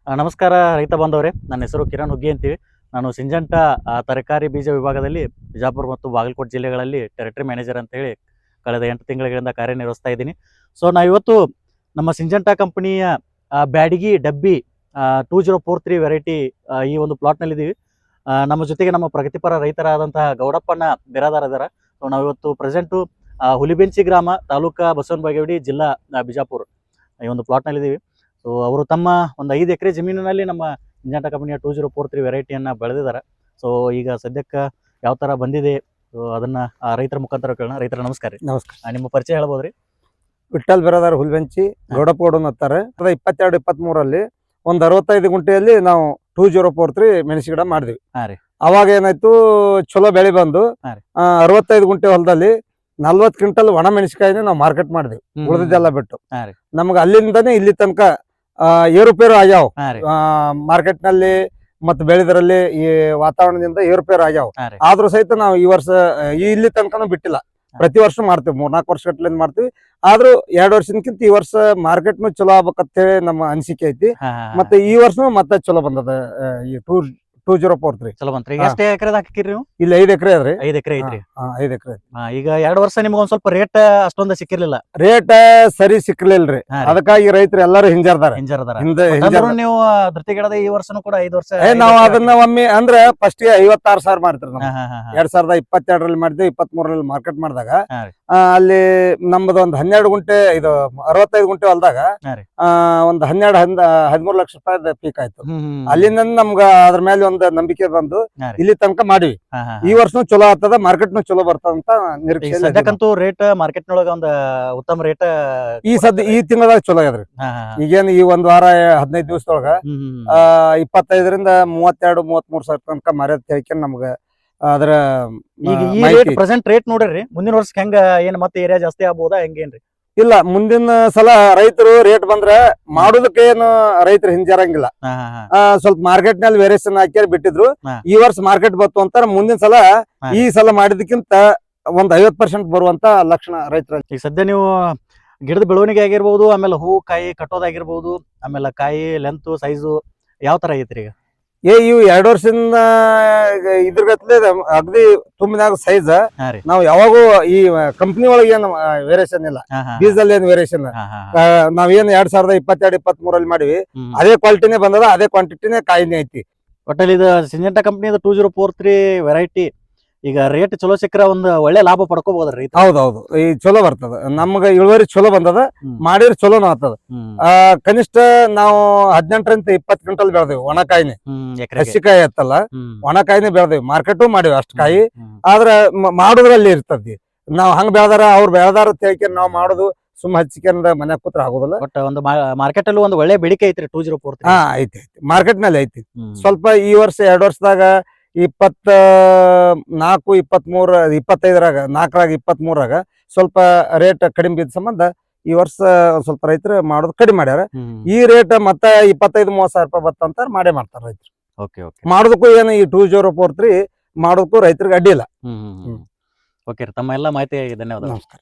ನಮಸ್ಕಾರ ರೈತ ಬಾಂಧವರೇ, ನನ್ನ ಹೆಸರು ಕಿರಣ್ ಹುಗ್ಗಿ ಅಂತೀವಿ. ನಾನು ಸಿಂಜಂಟ ತರಕಾರಿ ಬೀಜ ವಿಭಾಗದಲ್ಲಿ ಬಿಜಾಪುರ ಮತ್ತು ಬಾಗಲಕೋಟೆ ಜಿಲ್ಲೆಗಳಲ್ಲಿ ಟೆರಿಟರಿ ಮ್ಯಾನೇಜರ್ ಅಂತ ಹೇಳಿ ಕಳೆದ 8 ತಿಂಗಳಿಂದ ಕಾರ್ಯನಿರ್ವಹಿಸ್ತಾ ಇದ್ದೀನಿ. ಸೊ ನಾವಿವತ್ತು ನಮ್ಮ ಸಿಂಜಂಟ ಕಂಪನಿಯ ಬ್ಯಾಡಗಿ ಡಬ್ಬಿ 2043 ವೆರೈಟಿ ಈ ಒಂದು ಪ್ಲಾಟ್ನಲ್ಲಿ ಇದ್ದೀವಿ. ನಮ್ಮ ಜೊತೆಗೆ ನಮ್ಮ ಪ್ರಗತಿಪರ ರೈತರಾದಂತಹ ಗೌಡಪ್ಪನ ಬಿರಾದಾರ ಇದ್ದಾರೆ. ಸೊ ನಾವಿವತ್ತು ಪ್ರೆಸೆಂಟು ಹುಲಿಬೆಂಚಿ ಗ್ರಾಮ, ತಾಲೂಕಾ ಬಸವನ ಬಾಗೇವಾಡಿ, ಜಿಲ್ಲಾ ಬಿಜಾಪುರ ಈ ಒಂದು ಪ್ಲಾಟ್ನಲ್ಲಿ ಇದ್ದೀವಿ. ಸೊ ಅವರು ತಮ್ಮ ಒಂದು 5 ಎಕರೆ ಜಮೀನಿನಲ್ಲಿ ನಮ್ಮ ಸಿಂಜಂಟ ಕಂಪನಿಯ 2043 ವೆರೈಟಿಯನ್ನು ಬೆಳೆದಿದ್ದಾರೆ. ಸೊ ಈಗ ಸದ್ಯಕ್ಕೆ ಯಾವ ಥರ ಬಂದಿದೆ ಅದನ್ನ ರೈತರ ಮುಖಾಂತರ ಕೇಳೋಣ. ರೈತರ ನಮಸ್ಕಾರ ರೀ. ನಮಸ್ಕಾರ. ನಿಮ್ಮ ಪರಿಚಯ ಹೇಳ್ಬೋದ್ರಿ? ವಿಠಲ್ ಬಿರಾದಾರ ಹುಲ್ಬೆಂಚಿ ಗೌಡಪ್ಪಗೌಡ ಅಂತಾರೆ. 22-23 ಒಂದು 65 ಗುಂಟೆಯಲ್ಲಿ ನಾವು 2043 ಮೆಣಸಿ ಗಿಡ ಮಾಡಿದ್ವಿ. ಅವಾಗ ಏನಾಯ್ತು, ಚಲೋ ಬೆಳೆ ಬಂದು 65 ಗುಂಟೆ ಹೊಲದಲ್ಲಿ 40 ಕ್ವಿಂಟಲ್ ಒಣ ಮೆಣಸಿಕಾಯಿನ ನಾವು ಮಾರ್ಕೆಟ್ ಮಾಡಿದ್ವಿ, ಉಳಿದಿದ್ದೆಲ್ಲ ಬಿಟ್ಟು. ನಮ್ಗೆ ಅಲ್ಲಿಂದಾನೆ ಇಲ್ಲಿ ತನಕ ಏರುಪೇರು ಆಗ್ಯಾವ ಮಾರ್ಕೆಟ್ ನಲ್ಲಿ ಮತ್ತು ಬೆಳೆದ್ರಲ್ಲಿ. ಈ ವಾತಾವರಣದಿಂದ ಏರುಪೇರು ಆಗ್ಯಾವ. ಆದ್ರೂ ಸಹಿತ ನಾವು ಈ ವರ್ಷ ಇಲ್ಲಿ ತನಕನೂ ಬಿಟ್ಟಿಲ್ಲ. ಪ್ರತಿ ವರ್ಷ ಮಾಡ್ತೀವಿ, 3-4 ವರ್ಷ ಗಟ್ಲೆ ಮಾಡ್ತೀವಿ. ಆದ್ರೂ 2 ವರ್ಷಕ್ಕಿಂತ ಈ ವರ್ಷ ಮಾರ್ಕೆಟ್ನು ಚಲೋ ಆಗ್ಬೇಕಂತೇಳಿ ನಮ್ಮ ಅನಿಸಿಕೆ ಐತಿ. ಮತ್ತೆ ಈ ವರ್ಷನು ಮತ್ತೆ ಚಲೋ ಬಂದದ ಈ 2043 ಚಲೋ ಬಂತ್ರಿ. ಎಷ್ಟೇ ಎಕರೆ ಹಾಕಿರಿ ನೀವು? ಇಲ್ಲಿ 5 ಎಕರೆ ಅದ್ರಿ. 5 ಎಕರೆ ಐತ್ರಿ. 5 ಎಕರೆ. ಈಗ 2 ವರ್ಷ ನಿಮ್ಗೆ ಒಂದ್ ಸ್ವಲ್ಪ ರೇಟ್ ಅಷ್ಟೊಂದು ಸಿಕ್ಕಿರ್ಲಿಲ್ಲ. ರೇಟ್ ಸರಿ ಸಿಕ್ಲಿಲ್ರಿ, ಅದಕ್ಕಾಗಿ ರೈತರು ಎಲ್ಲರೂ ಹಿಂಜಾರ್ದಾರ. ನೀವು ಧೃತಿಗಿಡದ ಈ ವರ್ಷನೂ ಕೂಡ 5 ವರ್ಷ ನಾವು ಅದನ್ನ ಒಮ್ಮೆ ಅಂದ್ರೆ ಫಸ್ಟ್ 56,000 ಮಾಡ್ತೀರಿ. ನಾವು 2022 ಮಾಡಿದ್ವಿ. 23 ಮಾರ್ಕೆಟ್ ಮಾಡಿದಾಗ ಅಲ್ಲಿ ನಮ್ದು ಒಂದು 12 ಗುಂಟೆ, ಇದು 65 ಗುಂಟೆ ಹೊಲ್ದಾಗ ಒಂದು 12-13 ಲಕ್ಷ ರೂಪಾಯಿ ಪೀಕ್ ಆಯ್ತು. ಅಲ್ಲಿಂದ ನಮ್ಗ ಅದ್ರ ಮೇಲೆ ಒಂದು ನಂಬಿಕೆ ಬಂದು ಇಲ್ಲಿ ತನಕ ಮಾಡಿವಿ. ಈ ವರ್ಷನೂ ಚಲೋ ಆಗ್ತದ, ಮಾರ್ಕೆಟ್ನು ಚಲೋ ಬರ್ತದಂತ ನಿರೀಕ್ಷೆ. ಸದ್ಯಕ್ಕಂತೂ ರೇಟ್ ಮಾರ್ಕೆಟ್ ನೊಳಗ ಒಂದು ಉತ್ತಮ ರೇಟ್ ಈ ತಿಂಗಳದಾಗ ಚಲೋ ಅದ್ರಿ. ಈಗೇನು ಈ ಒಂದ್ ವಾರ 15 ದಿವಸದೊಳಗ 25ರಿಂದ 32-33 ಸಾವಿರ ತನಕ ಮಾರ್ಯಾದ ಹೇಳ್ಕೊಂಡು ನಮ್ಗ ಅದ್ರ ಈಗ ಈ ಪ್ರೆಸೆಂಟ್ ರೇಟ್ ನೋಡ್ರಿ. ಮುಂದಿನ ವರ್ಷಕ್ಕೆ ಹೆಂಗ ಏನ್ ಮತ್ತೆ ಏರಿಯಾ ಜಾಸ್ತಿ ಆಗ್ಬೋದಾ ಹೆಂಗೇನ್ರಿ? ಇಲ್ಲ, ಮುಂದಿನ ಸಲ ರೈತರು ರೇಟ್ ಬಂದ್ರೆ ಮಾಡೋದಕ್ಕೆ ಏನು ರೈತರು ಹಿಂಜಾರಂಗಿಲ್ಲ. ಸ್ವಲ್ಪ ಮಾರ್ಕೆಟ್ ನಲ್ಲಿ ವೇರಿಯೇಷನ್ ಹಾಕಿ ಬಿಟ್ಟಿದ್ರು. ಈ ವರ್ಷ ಮಾರ್ಕೆಟ್ ಬಂತು ಅಂತಾರ. ಮುಂದಿನ ಸಲ ಈ ಸಲ ಮಾಡಿದಕ್ಕಿಂತ ಒಂದ್ 50% ಬರುವಂತ ಲಕ್ಷಣ ರೈತರ. ಈಗ ಸದ್ಯ ನೀವು ಗಿಡದ ಬೆಳವಣಿಗೆ ಆಗಿರ್ಬೋದು, ಆಮೇಲೆ ಹೂ ಕಾಯಿ ಕಟ್ಟೋದಾಗಿರ್ಬೋದು, ಆಮೇಲೆ ಕಾಯಿ ಲೆಂತ್ ಸೈಜು ಯಾವ ತರ ಐತ್ರಿ? ಈಗ ಇವು 2 ವರ್ಷದಿಂದ ಇದ್ರಗತ್ಲೆ ಅಗದಿ ತುಂಬಿದಾಗ ಸೈಜ್. ನಾವು ಯಾವಾಗೂ ಈ ಕಂಪ್ನಿ ಒಳಗೆ ಏನು ವೇರಿಯೇಷನ್ ಇಲ್ಲ, ಬೀಜದಲ್ಲಿ ಏನು ವೇರಿಯೇಷನ್. ನಾವೇನ್ 2022-23 ಮಾಡಿವಿ, ಅದೇ ಕ್ವಾಲಿಟಿನೇ ಬಂದದ, ಅದೇ ಕ್ವಾಂಟಿಟಿನೇ ಕಾಯಿನೇ ಐತಿ. ಒಟ್ಟಲ್ಲಿ ಇದು ಸಿಂಜಂಟ ಕಂಪ್ನಿ 2043 ವೆರೈಟಿ ಈಗ ರೇಟ್ ಚಲೋ ಸಿಕ್ಕರ ಒಂದು ಒಳ್ಳೆ ಲಾಭ ಪಡ್ಕೋಬಹುದ್ರಿ. ಹೌದೌದು, ಈ ಚಲೋ ಬರ್ತದ. ನಮ್ಗ ಇಳುವರಿ ಚಲೋ ಬಂದದ, ಮಾಡಿದ್ರೆ ಚಲೋನ ಆಗ್ತದ. ಕನಿಷ್ಠ ನಾವು 18-20 ಕ್ವಿಂಟಲ್ ಬೆಳೆದೇವಿ ಒಣಕಾಯಿನೇ. ಹಸಿಕಾಯಿ ಎತ್ತಲ್ಲ, ಒಣಕಾಯಿನೇ ಬೆಳೆದೇವಿ. ಮಾರ್ಕೆಟು ಮಾಡಿವಿ ಅಷ್ಟ್ ಕಾಯಿ. ಆದ್ರ ಮಾಡುದ್ರಲ್ಲಿ ಇರ್ತದ. ನಾವ್ ಹಂಗ ಬೆಳೆದಾರ ಅವ್ರು ಬೆಳೆದಾರ ತಿಳ್ಕೊಂಡು ನಾವ್ ಮಾಡುದು ಸುಮ್ಮ ಹಚ್ಚಿಕೊಂಡ ಮನ್ಯಾಗ ಕೂತ್ರ ಆಗೋದಿಲ್ಲ. ಬಟ್ ಒಂದು ಮಾರ್ಕೆಟ್ ಅಲ್ಲಿ ಒಂದು ಒಳ್ಳೆ ಬೇಡಿಕೆ ಐತ್ರಿ 2043. ಐತಿ ಮಾರ್ಕೆಟ್ ನಲ್ಲಿ ಐತಿ. ಸ್ವಲ್ಪ ಈ ವರ್ಷ 2 ವರ್ಷದಾಗ 24, 23, 25ರಾಗ 4ರಾಗ 23ರಾಗ ಸ್ವಲ್ಪ ರೇಟ್ ಕಡಿಮೆ ಬಿದ್ದ ಸಂಬಂಧ ಈ ವರ್ಷ ಸ್ವಲ್ಪ ರೈತರು ಮಾಡೋದು ಕಡಿಮೆ ಮಾಡ್ಯಾರ. ಈ ರೇಟ್ ಮತ್ತೆ 25-30 ಸಾವಿರ ರೂಪಾಯಿ ಬತ್ತಂತ ಮಾಡೇ ಮಾಡ್ತಾರ ರೈತರು. ಮಾಡೋದಕ್ಕೂ ಏನು ಈ 2043 ಮಾಡೋದಕ್ಕೂ ರೈತರಿಗೆ ಅಡ್ಡಿ ಇಲ್ಲ. ಓಕೆ, ತಮ್ಮ ಎಲ್ಲ ಮಾಹಿತಿ ಧನ್ಯವಾದ. ನಮಸ್ಕಾರ.